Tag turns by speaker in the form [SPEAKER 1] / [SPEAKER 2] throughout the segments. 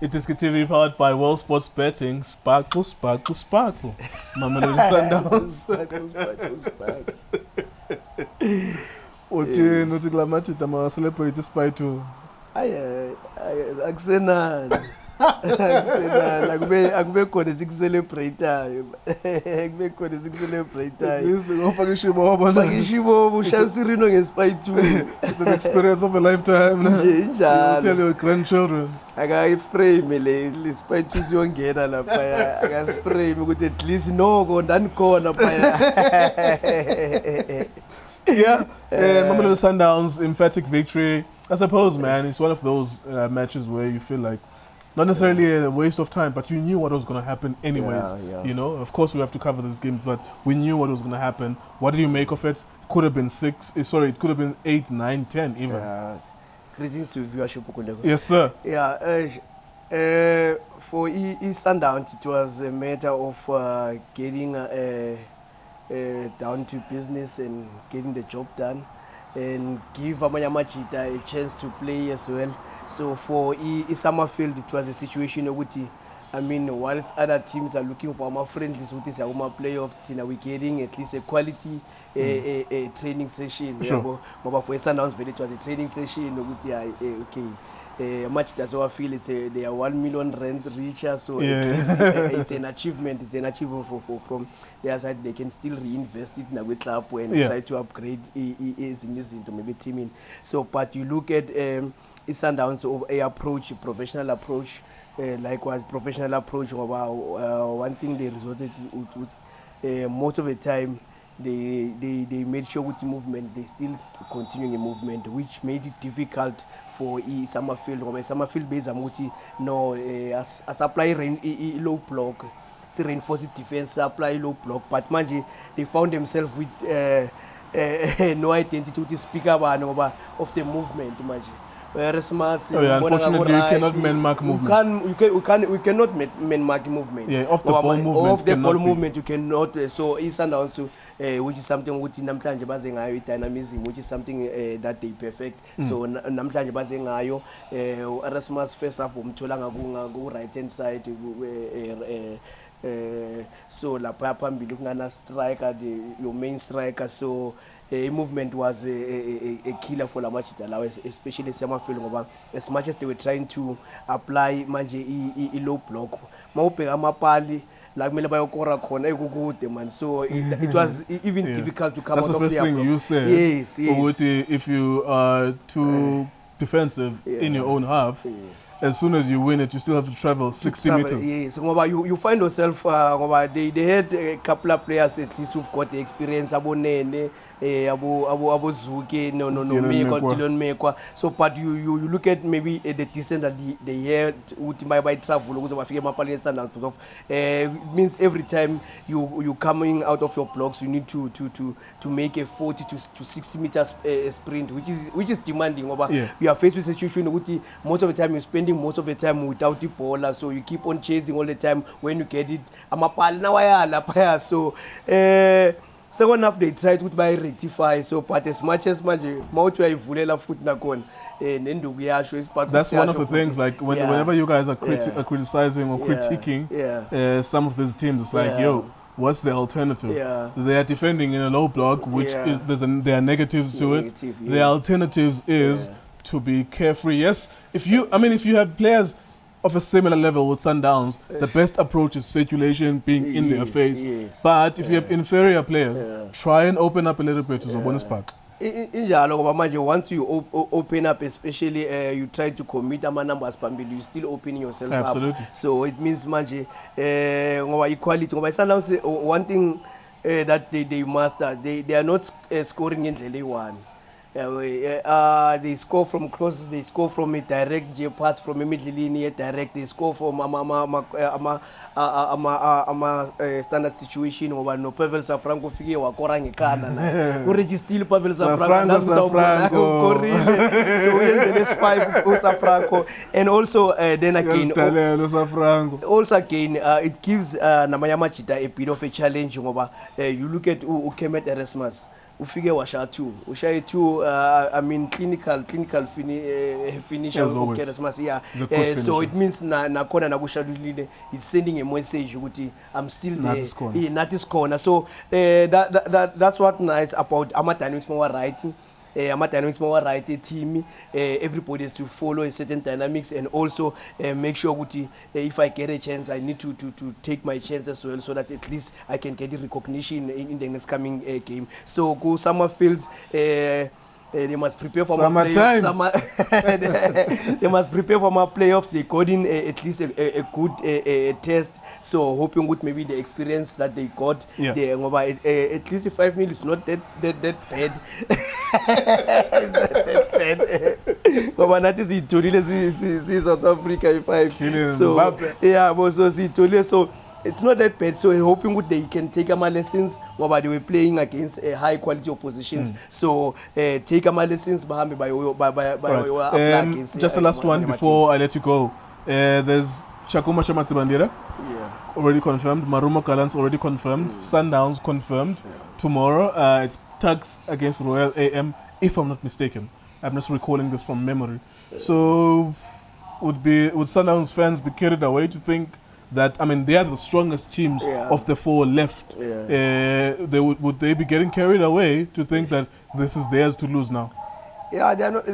[SPEAKER 1] iDiskiTV powered by World Sports Betting. Sparkle, sparkle, sparkle. Mamelodi Sundowns. Uthi kula match tama celebrate despite to.
[SPEAKER 2] Akusenani. Akube khona sikucelebrate. Akube khona sikucelebrate.
[SPEAKER 1] Ngofaka ishimo wabona.
[SPEAKER 2] Faka ishimo ushaya Sirino ngespite.
[SPEAKER 1] It's an experience of a lifetime.
[SPEAKER 2] Njalo.
[SPEAKER 1] Tell your grandchildren.
[SPEAKER 2] Akayiframe le spite usiyongena lapha. Akasiframe ukuthi at least noko ndanikhona lapha.
[SPEAKER 1] Yeah, Mamelodi Sundowns emphatic victory. I suppose, man, it's one of those matches where you feel like not necessarily a waste of time, but you knew what was going to happen anyways. You know, of course we have to cover this game, but we knew what was going to happen. What did you make of it? Could have been it could have been 8, 9, 10 even.
[SPEAKER 2] Greetings to viewership.
[SPEAKER 1] Yes, sir.
[SPEAKER 2] Yeah, for Sundowns, it was a matter of getting down to business and getting the job done and give Amanya Machita a chance to play as well. So for Summerfield, it was a situation which, I mean, whilst other teams are looking for our friendlies, which is our playoffs, we're getting at least a quality a training session.
[SPEAKER 1] Sure.
[SPEAKER 2] But for Sundowns, it was a training session. Okay. Much that's what I feel they are 1 million rand richer, so it's an achievement. It's an achievement from their side. They can still reinvest it in a club and try to upgrade into maybe teaming. So, but you look at Sundowns professional approach, likewise professional approach. One thing they resorted to most of the time. They made sure with the movement, they still continuing the movement, which made it difficult for Summerfield. Summerfield based on as apply low block, still reinforce defense, apply low block. But manje, they found themselves with no identity to speak about of the movement. Erasmus,
[SPEAKER 1] unfortunately, you cannot man-mark movement.
[SPEAKER 2] We cannot man-mark movement.
[SPEAKER 1] Yeah, off the ball movement.
[SPEAKER 2] Off the ball movement, you cannot. So it's also, which is something which namhlanje bazengayo dynamism, which is something that they perfect. So namhlanje bazengayo Erasmus first up umthola ngaku right hand side. So lapha phambili kungana striker, your main striker. So movement was a killer for Lamachita, especially Summerfield. As much as they were trying to apply manje a low block, like man. So it was even difficult to come
[SPEAKER 1] That's
[SPEAKER 2] out
[SPEAKER 1] the
[SPEAKER 2] of
[SPEAKER 1] first thing you said.
[SPEAKER 2] Yes.
[SPEAKER 1] If you are too defensive in your own half, as soon as you win it, you still have to travel 60 meters.
[SPEAKER 2] Yes, you find yourself, they had a couple of players at least who've got the experience, Abu Nene, Abu Zuke, Dylan Mekwa. So, but you look at maybe the distance that they had by travel, it means every time you coming out of your blocks, you need to make a 40 to 60 meters sprint, which is demanding. You are faced with a situation which most of the time you're spending most of the time without the ball, so you keep on chasing all the time. When you get it, so second half they tried to rectify. So, but as much as much, that's one of
[SPEAKER 1] the things. Like whenever you guys are criticizing or critiquing some of these teams, it's like, yo, what's the alternative? They are defending in a low block, which is there are negatives to it. The alternatives is to be carefree. Yes, if you have players of a similar level with Sundowns, the best approach is circulation, being in their face. But if you have inferior players, try and open up a little bit to the bonus part.
[SPEAKER 2] Once you open up, especially you try to commit numbers, you still open yourself up. So it means equality. One thing that they master, they are not scoring in Lele one. They score from crosses, they score from a direct pass from a middle linear direct, they score from standard situation ngoba no Pavel Safranko fike wakora ngekhala naye uregister Pavel Safranko so uyenze less 5 uSafranko. And also then again it gives Namayamachita a bit of a challenge ngoba you look at Kemet Erasmus ufike washa 2 ushaye 2 I mean clinical finish of Erasmus, yeah. So it means na corner na kushadulile is sending a message ukuthi I'm still there, not this corner. So that's what nice about Dynamics more writing. Dynamics more right team. Everybody has to follow a certain dynamics and also make sure that if I get a chance, I need to take my chance as well, so that at least I can get the recognition in the next coming game. So go Summerfields. They must prepare for my playoffs. They must prepare for my playoffs. They got in at least a good test. So hoping with maybe the experience that they got, at least the 5 mil is not that bad. It's not that bad. But that is it. See South Africa 5. So yeah, but so see so. It's not that bad, so hoping that they can take my lessons. But they were playing against high quality oppositions, so take my lessons by
[SPEAKER 1] just the last one before I let you go. There's Chakuma Shamatsibandira, already confirmed. Maruma Kalans already confirmed. Sundowns confirmed. Tomorrow it's Tugs against Royal AM, if I'm not mistaken. I'm just recalling this from memory. So would Sundowns fans be carried away to think that, I mean, they are the strongest teams of the 4 left? Would they be getting carried away to think that this is theirs to lose now?
[SPEAKER 2] Yeah, they are not,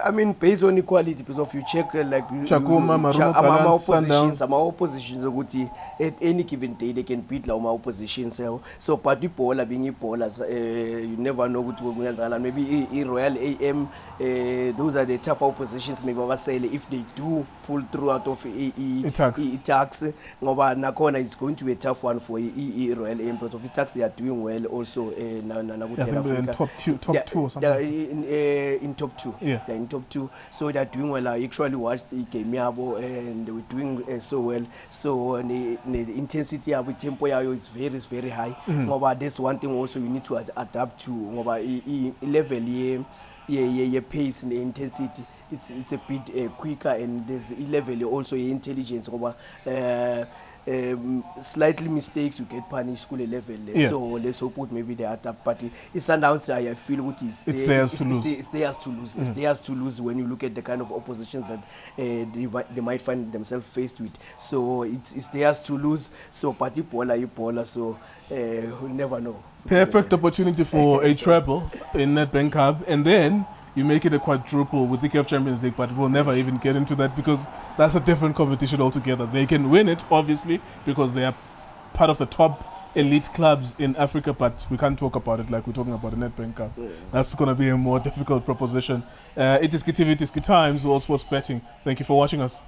[SPEAKER 2] I mean, based on equality, because if you check like
[SPEAKER 1] Chakuma,
[SPEAKER 2] my oppositions at any given day they can beat like my oppositions. So party bowler being bowlers, you never know what we're going to. Maybe Royal AM, those are the tough oppositions. Maybe if they do pull through out of tax, Nakona is going to be a tough one for Royal AM. But of tax, they are doing well also. In
[SPEAKER 1] top two or something.
[SPEAKER 2] In top 2, they're in top 2, so they're doing well. I actually watched the game and they were doing so well. So the intensity of the tempo is very high. That's one thing also you need to adapt to. Level pace and the intensity. It's a bit quicker, and there's a level also intelligence. Slightly mistakes you get punished school level. So let's hope maybe they adapt. But it's Sundowns, I feel it's theirs to lose. It's theirs to lose. It's theirs to lose when you look at the kind of opposition that they might find themselves faced with. So it's theirs to lose. So party polar, so we'll never know.
[SPEAKER 1] Perfect opportunity for a treble in Nedbank Cup, and then you make it a quadruple with the CAF Champions League, but we'll never even get into that because that's a different competition altogether. They can win it, obviously, because they are part of the top elite clubs in Africa, but we can't talk about it like we're talking about the Nedbank Cup. That's going to be a more difficult proposition. iDiskiTV, iDiski Times, All Sports Betting. Thank you for watching us.